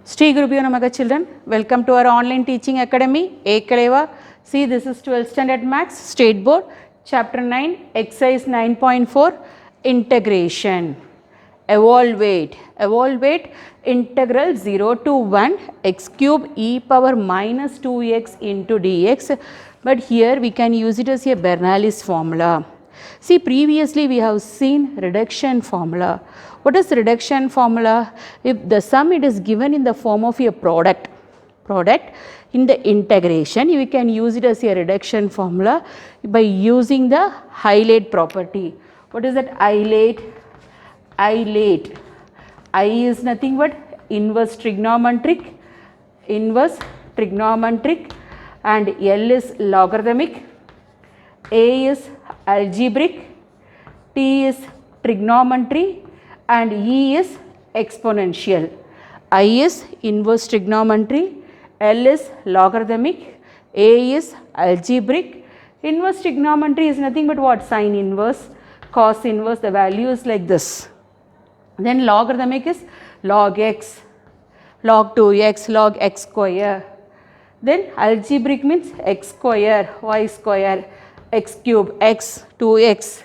Sri Gurubhyo Namaha children, welcome to our online teaching academy, Ekaleva. See, this is 12th standard maths, state board, chapter 9, exercise 9.4, integration. Evaluate integral 0 to 1 x cube e power minus 2x into dx, but here we can use it as a Bernoulli's formula. See, previously we have seen reduction formula. What is reduction formula? If the sum it is given in the form of a product in the integration, you can use it as a reduction formula by using the highlight property. What is that highlight? I is nothing but inverse trigonometric, and L is logarithmic, A is algebraic, T is trigonometry, and E is exponential. I is inverse trigonometry, L is logarithmic, A is algebraic. Inverse trigonometry is nothing but what? Sine inverse, cos inverse, the value is like this. Then logarithmic is log x, log 2x, log x square. Then algebraic means x square, y square, x cube, x, 2x.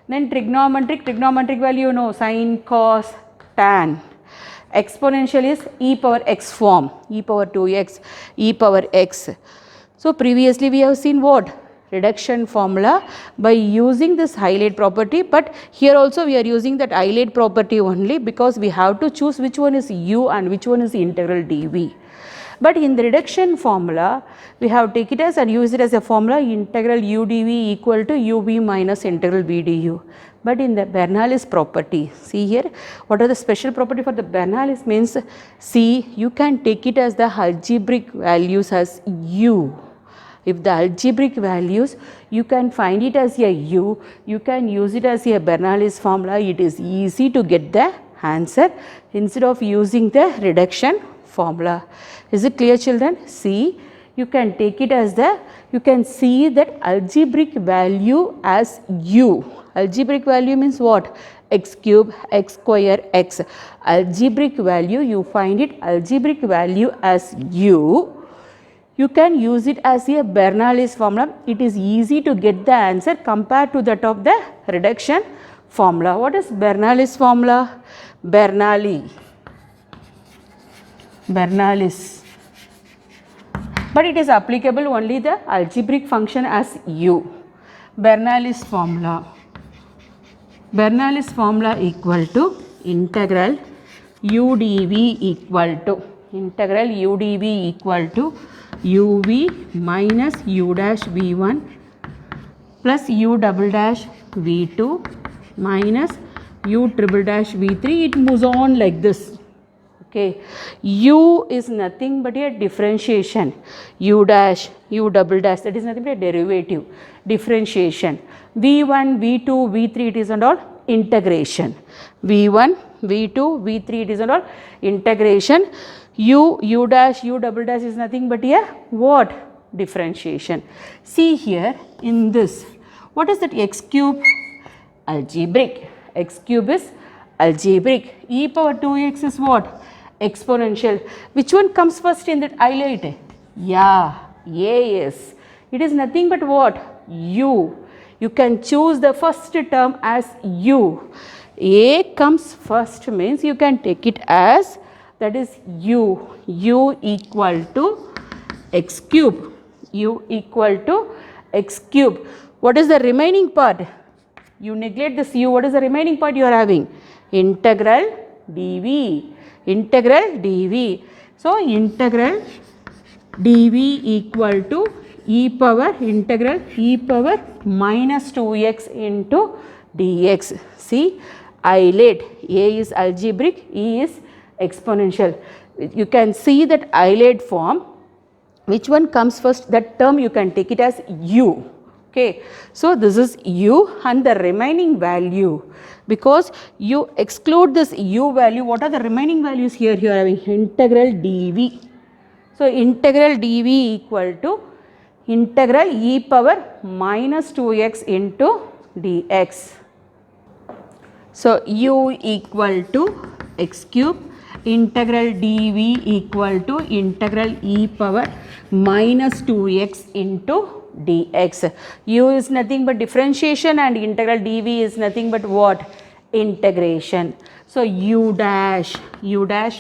Then trigonometric value, no, sine, cos, tan. Exponential is e power x form, e power 2x, e power x. So previously we have seen what? Reduction formula by using this highlight property, but here also we are using that highlight property only because we have to choose which one is u and which one is integral dv. But in the reduction formula, we have take it as and use it as a formula integral u dv equal to ub minus integral v du. But in the Bernoulli's property, see here, what are the special property for the Bernoulli's means, see, you can take it as the algebraic values as u. If the algebraic values, you can find it as a u, you can use it as a Bernoulli's formula, it is easy to get the answer instead of using the reduction formula. Is it clear children? See, you can take it as the, you can see that algebraic value as u. Algebraic value means what? X cube, x square, x. Algebraic value, you find it algebraic value as u. You can use it as a Bernoulli's formula. It is easy to get the answer compared to that of the reduction formula. What is Bernoulli's formula? Bernoulli's. But it is applicable only the algebraic function as u. Bernoulli's formula equal to integral u dv equal to uv minus u dash v1 plus u double dash v2 minus u triple dash v3. It moves on like this. Okay, u is nothing but a differentiation, u dash, u double dash, that is nothing but a derivative, differentiation. v1, v2, v3 it is and all integration. v1, v2, v3 it is and all integration. u dash, u double dash is nothing but a what? Differentiation. See here in this, what is that x cube? Algebraic. X cube is algebraic. E power 2x is what? Exponential. Which one comes first in that highlight? Yeah, A is. It is nothing but what? U. You can choose the first term as u. A comes first means you can take it as, that is u. U equal to x cube. U equal to x cube. What is the remaining part? You neglect this u. What is the remaining part you are having? Integral dv. Integral dv. So, integral dv equal to integral e power minus 2x into dx. See, highlight. A is algebraic, E is exponential. You can see that highlight form. Which one comes first? That term you can take it as u. Okay. So, this is u and the remaining value. Because you exclude this u value, what are the remaining values here? You are having integral dv. So, integral dv equal to integral e power minus 2x into dx. So, u equal to x cube integral dv equal to integral e power minus 2x into dx. U is nothing but differentiation and integral dv is nothing but what? Integration. So u dash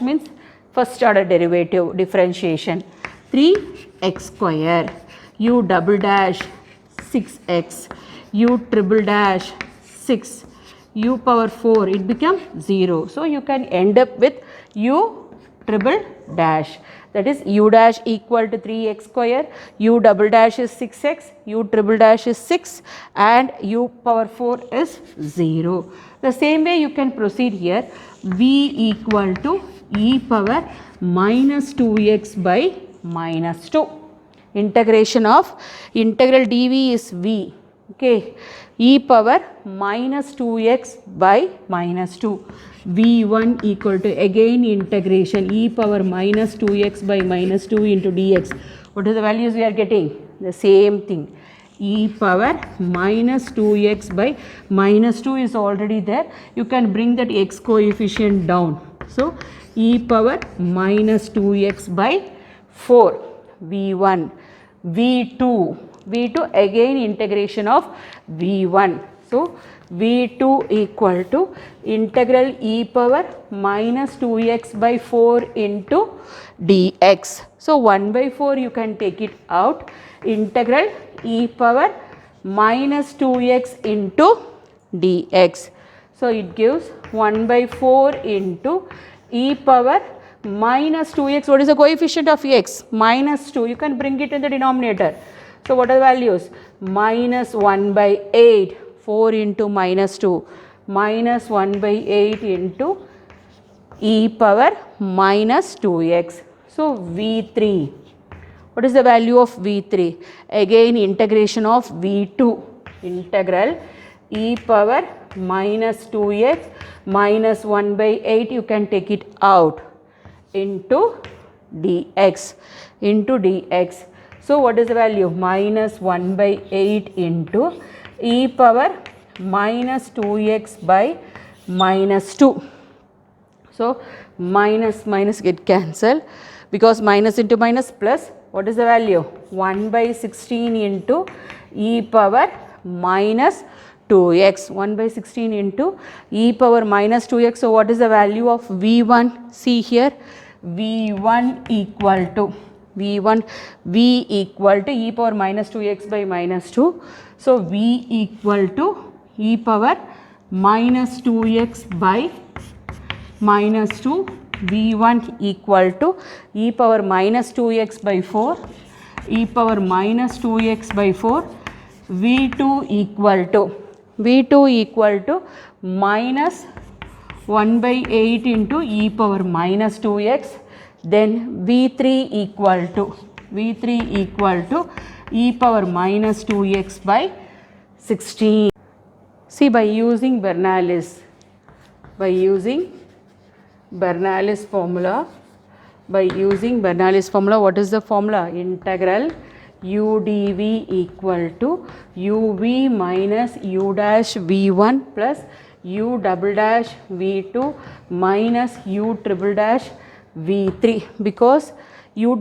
means first order derivative differentiation 3x square, u double dash 6x, u triple dash 6, u power 4, it becomes 0. So you can end up with u triple dash, that is u dash equal to 3x square, u double dash is 6x, u triple dash is 6 and u power 4 is 0. The same way you can proceed here, v equal to e power minus 2x by minus 2. Integration of integral dv is v, okay, e power minus 2x by minus 2. v1 equal to again integration e power minus 2x by minus 2 into dx. What are the values we are getting? The same thing. E power minus 2x by minus 2 is already there. You can bring that x coefficient down. So e power minus 2x by 4. v1, v2 again integration of v1. So v2 equal to integral e power minus 2x by 4 into dx. So 1 by 4 you can take it out, integral e power minus 2x into dx. So it gives 1 by 4 into e power minus 2x. What is the coefficient of x? Minus 2. You can bring it in the denominator. So what are the values? Minus 1 by 8. 4 into minus 2. Minus 1 by 8 into e power minus 2x. So v3. What is the value of v3? Again integration of v2. Integral e power minus 2x minus 1 by 8. You can take it out. Into dx. So what is the value? Minus 1 by 8 into e power minus 2x by minus 2. So minus get cancelled because minus into minus plus. What is the value? 1 by 16 into e power minus 2x. 1 by 16 into e power minus 2x. So what is the value of v1? See here, v1 equal to v equal to e power minus 2x by minus 2. So v equal to e power minus 2x by minus 2. v1 equal to e power minus 2x by 4, e power minus 2x by 4. v2 equal to minus 1 by 8 into e power minus 2x. Then v3 equal to e power minus 2x by 16. See, by using Bernoulli's formula, what is the formula? Integral u dv equal to uv minus u dash v1 plus u double dash v2 minus u triple dash v3, because u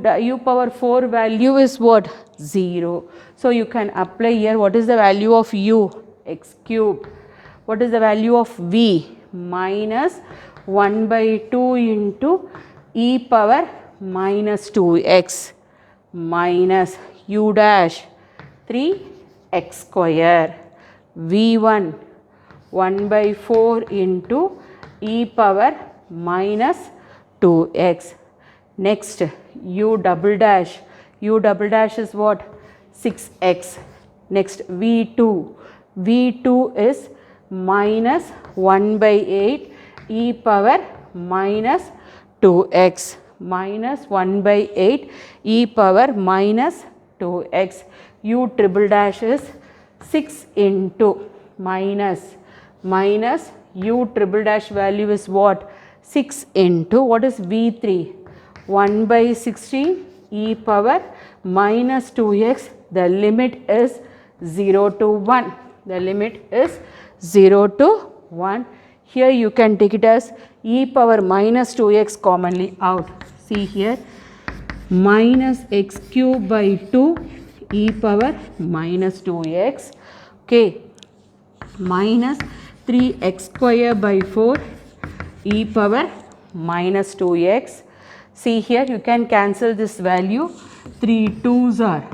power 4 value is what? 0. So you can apply here. What is the value of u? X cube. What is the value of v? Minus 1 by 2 into e power minus 2x minus u dash 3x square. v1 1 by 4 into e power minus 2x. Next, u double dash is what? 6x. Next, v2 is minus 1 by 8 e power minus 2x. Minus 1 by 8 e power minus 2x. U triple dash is 6 into minus u triple dash value is what? 6 into, what is v3? 1 by 16 e power minus 2x. The limit is 0 to 1. Here you can take it as e power minus 2x commonly out. See here, minus x cube by 2 e power minus 2x, okay, minus 3x square by 4 e power minus 2x. See here, you can cancel this value. 3 2s are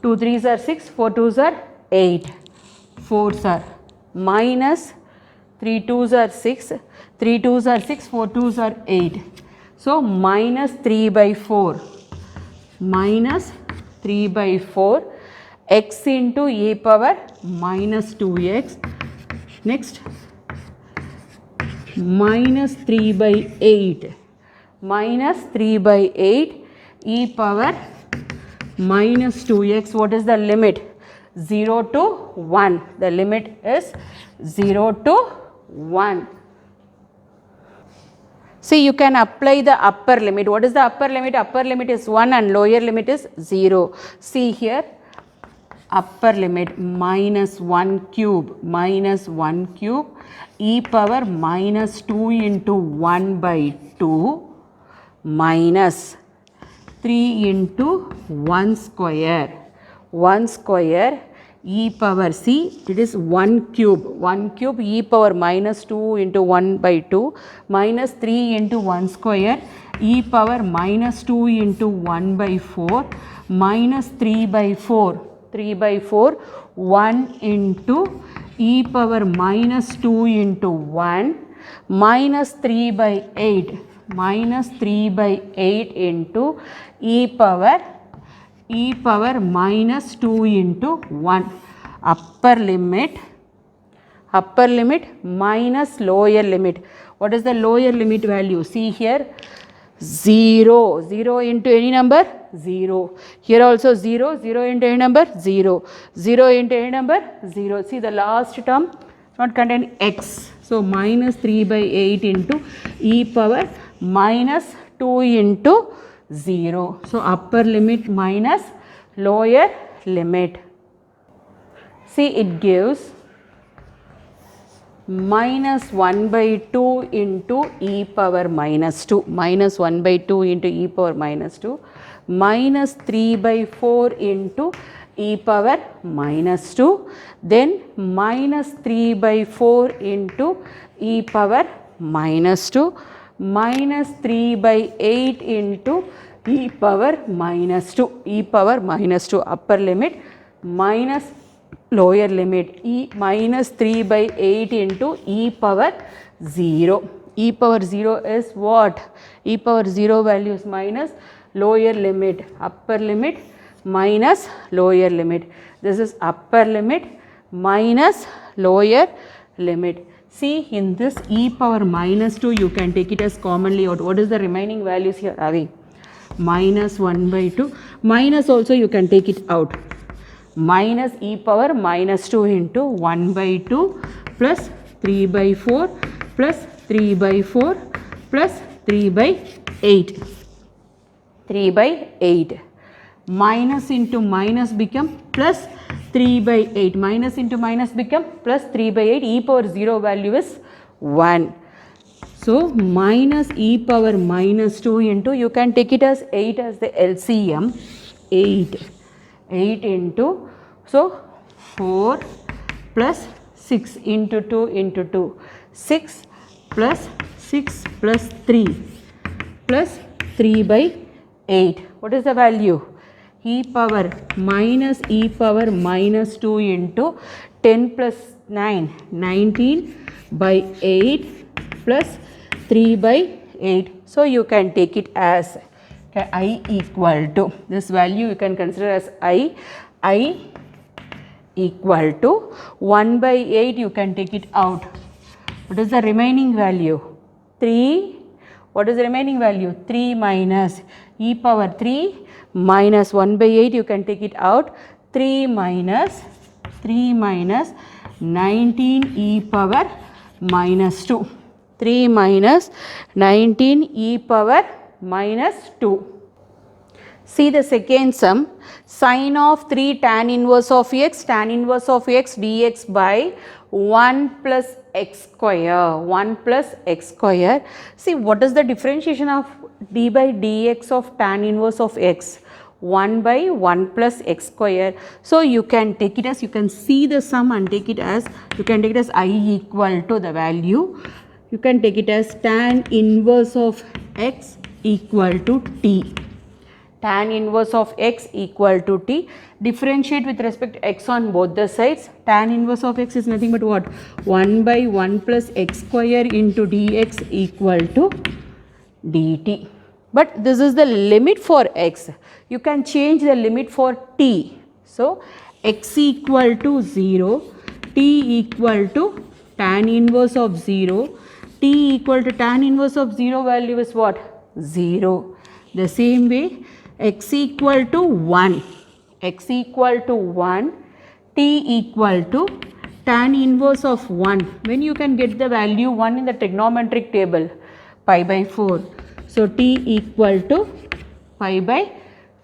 2 3s are 6, 4 2s are 8, 4s are minus 3 2s are 6, 3 2s are 6, 4 2s are 8. So minus 3 by 4, minus 3 by 4 x into e power minus 2x. Next, minus 3 by 8, minus 3 by 8 e power minus 2x. What is the limit? 0 to 1. The limit is 0 to 1. See, you can apply the upper limit. What is the upper limit? Upper limit is 1 and lower limit is 0. See here, upper limit minus 1 cube, minus 1 cube e power minus 2 into 1 by 2 minus 3 into 1 square, 1 square e power, see, it is 1 cube, 1 cube e power minus 2 into 1 by 2 minus 3 into 1 square e power minus 2 into 1 by 4 minus 3 by 4, 3 by 4, 1 into e power minus 2 into 1 minus 3 by 8, minus 3 by 8 into e power minus 2 into 1. Upper limit minus lower limit. What is the lower limit value? See here, 0, 0 into any number, 0. Here also 0, 0 into any number, 0, 0 into any number, 0. See, the last term not contain x. So minus 3 by 8 into e power minus 2 into 0. So upper limit minus lower limit. See, it gives minus 1 by 2 into e power minus 2, minus 1 by 2 into e power minus 2, minus 3 by 4 into e power minus 2, then minus 3 by 4 into e power minus 2, minus 3 by 8 into e power minus 2, e power minus 2, upper limit minus lower limit, e minus 3 by 8 into e power 0. E power 0 is what? E power 0 value is minus lower limit, upper limit minus lower limit. This is upper limit minus lower limit. See, in this e power minus 2, you can take it as commonly out. What is the remaining values here? Ravi? Minus 1 by 2. Minus also you can take it out. Minus e power minus 2 into 1 by 2 plus 3 by 4 plus 3 by 4 plus 3 by 8. 3 by 8. Minus into minus become plus 3 by 8. Minus into minus become plus 3 by 8. E power 0 value is 1. So minus e power minus 2 into, you can take it as 8 as the LCM. 8 into, so 4 plus 6 into 2 into 2. 6 plus 6 plus 3 plus 3 by 8. What is the value? E power minus 2 into 10 plus 9, 19 by 8 plus 3 by 8. So you can take it as I equal to, this value you can consider as I equal to 1 by 8, you can take it out. What is the remaining value? 3. What is the remaining value? 3 minus e power 3 minus 1 by 8, you can take it out. 3 minus 19 e power minus 2. 3 minus 19 e power minus 2. See the second sum, sin of 3 tan inverse of x dx by 1 plus x square, 1 plus x square. See, what is the differentiation of d by dx of tan inverse of x? 1 by 1 plus x square. So, you can take it as, you can see the sum and take it as, you can take it as I equal to the value. You can take it as tan inverse of x equal to t. Tan inverse of x equal to t. Differentiate with respect to x on both the sides. Tan inverse of x is nothing but what? 1 by 1 plus x square into dx equal to dt. But this is the limit for x. You can change the limit for t. So, x equal to 0, t equal to tan inverse of 0, t equal to tan inverse of 0 value is what? 0. The same way, x equal to 1, x equal to 1, t equal to tan inverse of 1. When you can get the value 1 in the trigonometric table? Pi by 4. So, t equal to pi by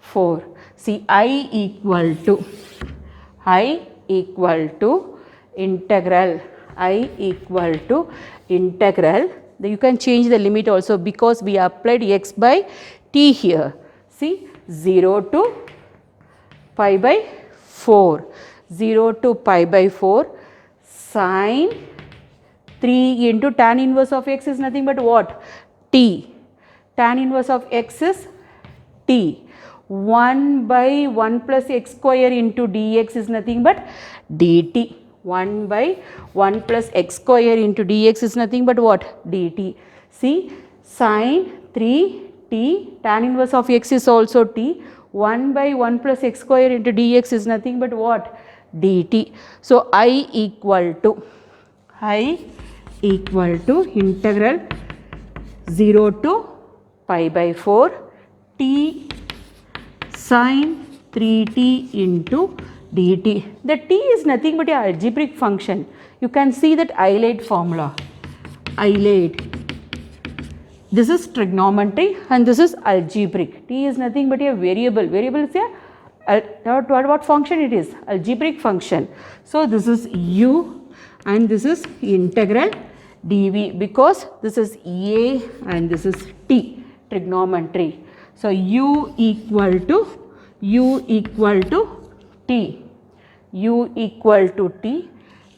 4. See, I equal to integral, I equal to integral. You can change the limit also because we applied x by t here. See, 0 to pi by 4, 0 to pi by 4 sine 3 into tan inverse of x is nothing but what? T. Tan inverse of x is t. 1 by 1 plus x square into dx is nothing but dt. 1 by 1 plus x square into dx is nothing but what? Dt. See, sine 3t, tan inverse of x is also t. 1 by 1 plus x square into dx is nothing but what? Dt. So, I equal to integral 0 to pi by 4 t sine 3t into dt. The t is nothing but an algebraic function. You can see that Euler formula. Euler. This is trigonometry and this is algebraic. T is nothing but a variable. Variable is what function it is? Algebraic function. So, this is u and this is integral dv because this is a and this is t, trigonometry. So, u equal to t,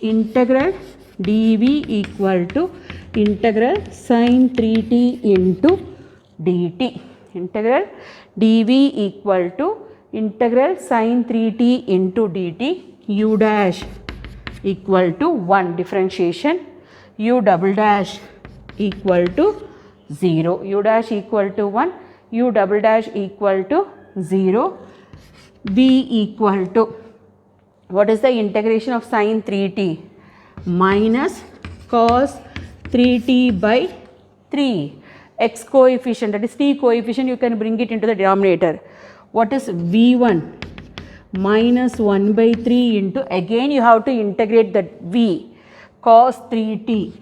integral dv equal to integral sine 3t into dt. Integral dv equal to integral sine 3t into dt. U dash equal to 1, differentiation. U double dash equal to 0. U dash equal to 1. U double dash equal to 0. V equal to, what is the integration of sine 3t? Minus cos 3t by 3. X coefficient, that is t coefficient, you can bring it into the denominator. What is V1? Minus 1 by 3 into, again you have to integrate that V, cos 3t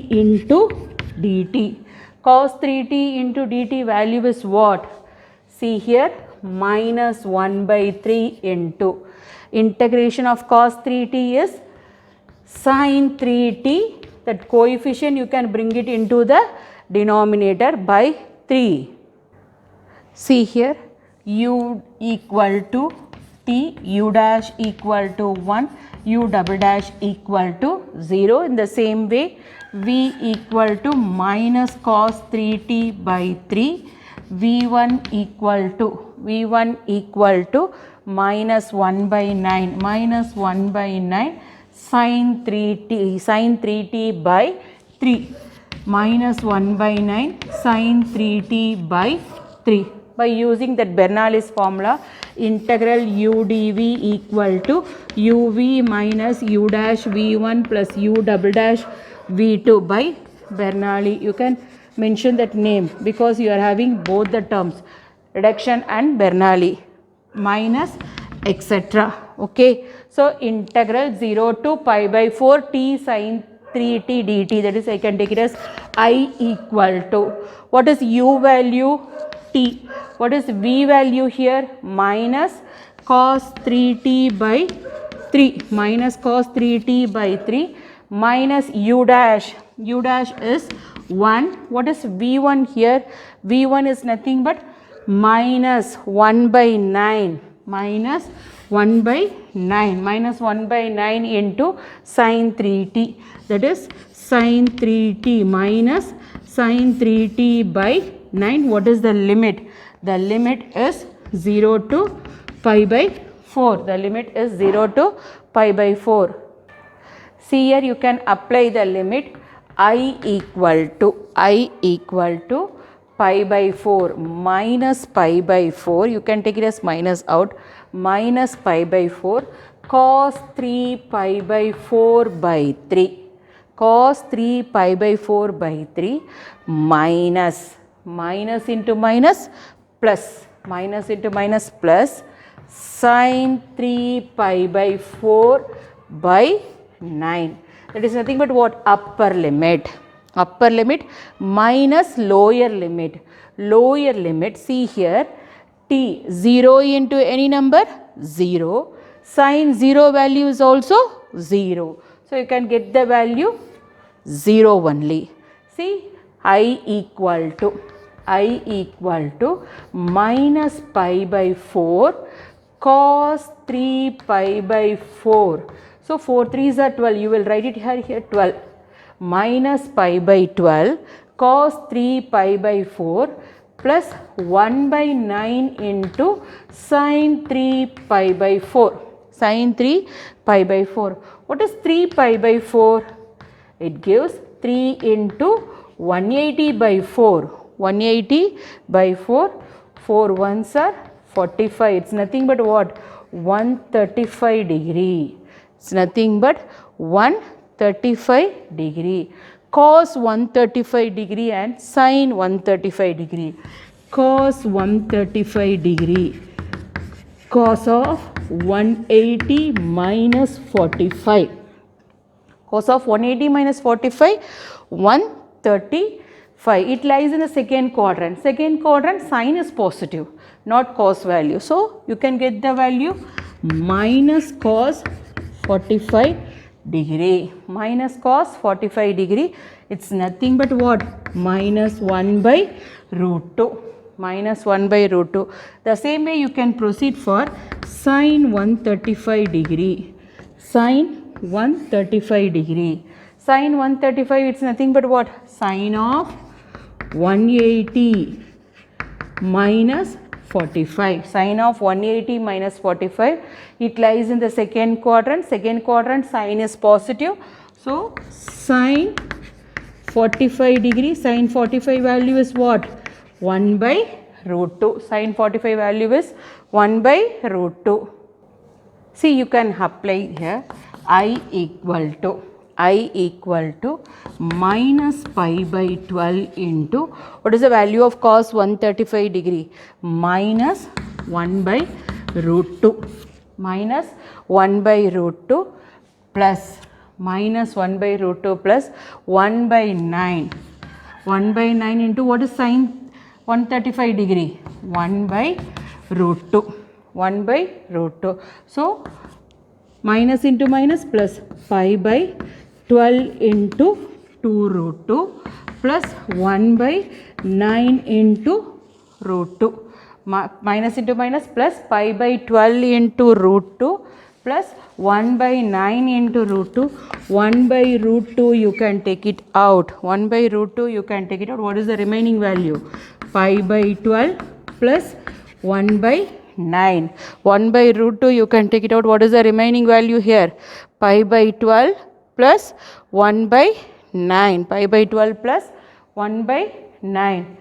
into dt. Cos 3t into dt value is what? See here, minus 1 by 3 into integration of cos 3t is sin 3t, that coefficient you can bring it into the denominator by 3. See here, u equal to t, u dash equal to 1, u double dash equal to 0. In the same way, v equal to minus cos 3t by 3, v1 equal to minus 1 by 9, sin 3t by 3, minus 1 by 9 sin 3t by 3. By using that Bernoulli's formula, integral u dv equal to uv minus u dash v1 plus u double dash v2 by Bernoulli. You can mention that name because you are having both the terms, reduction and Bernoulli, minus etc. Okay. So, integral 0 to pi by 4 t sin 3t dt, that is I can take it as I equal to, what is u value? T. What is v value here? Minus cos 3t by 3 minus cos 3t by 3 minus u dash. U dash is 1. What is v1 here? V1 is nothing but minus 1 by 9 minus 1 by 9 minus 1 by 9 into sin 3t, that is sin 3t minus sin 3t by 9. What is the limit? The limit is 0 to pi by 4. The limit is 0 to pi by 4. See here, you can apply the limit I equal to pi by 4 minus pi by 4. You can take it as minus out. Minus pi by 4 cos 3 pi by 4 by 3. Cos 3 pi by 4 by 3 minus into minus plus. Minus into minus plus sin 3 pi by 4 by 9. That is nothing but what? Upper limit. Upper limit minus lower limit. Lower limit, see here, t 0 into any number 0. Sin 0 value is also 0. So you can get the value 0 only. See, I equal to minus pi by 4 cos 3 pi by 4. So 4 3s are 12. You will write it here 12. Minus pi by 12 cos 3 pi by 4 plus 1 by 9 into sin 3 pi by 4. Sin 3 pi by 4. What is 3 pi by 4? It gives 3 into 180 by 4. 180 by 4. 4 ones are 45. It's nothing but what? 135 degree. It's nothing but 135 degree. Cos 135 degree and sin 135 degree. Cos 135 degree. Cos of 180 minus 45. Cos of 180 minus 45, 135. It lies in the second quadrant. Second quadrant, sin is positive, not cos value. So you can get the value minus cos 45 degree. Minus cos 45 degree. It's nothing but what? Minus 1 by root 2. Minus 1 by root 2. The same way you can proceed for sin 135 degree. Sin 135 degree. Sin 135, it's nothing but what? Sin of 180 minus 45. Sin of 180 minus 45. It lies in the second quadrant. Second quadrant, sin is positive. So sin 45 degree. Sin 45 value is what? 1 by root 2. Sin 45 value is 1 by root 2. See, you can apply here I equal to minus pi by 12 into, what is the value of cos 135 degree? Minus 1 by root 2. Minus 1 by root 2 plus minus 1 by root 2 plus 1 by 9. 1 by 9 into what is sin 135 degree? 1 by root 2. 1 by root 2. So minus into minus plus pi by 12 into 2 root 2 plus 1 by 9 into root 2. Minus into minus plus pi by 12 into root 2 plus 1 by 9 into root 2. 1 by root 2 you can take it out. 1 by root 2 you can take it out. What is the remaining value? Pi by 12 plus 1 by 9. 1 by root 2 you can take it out. What is the remaining value here? Pi by 12 plus 1 by 9. Pi by 12 plus 1 by 9.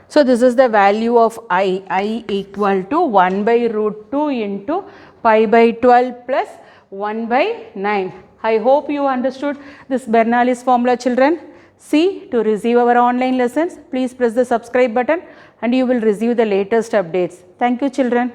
So this is the value of I equal to 1 by root 2 into pi by 12 plus 1 by 9. I hope you understood this Bernoulli's formula, children. See, to receive our online lessons, please press the subscribe button and you will receive the latest updates. Thank you, children.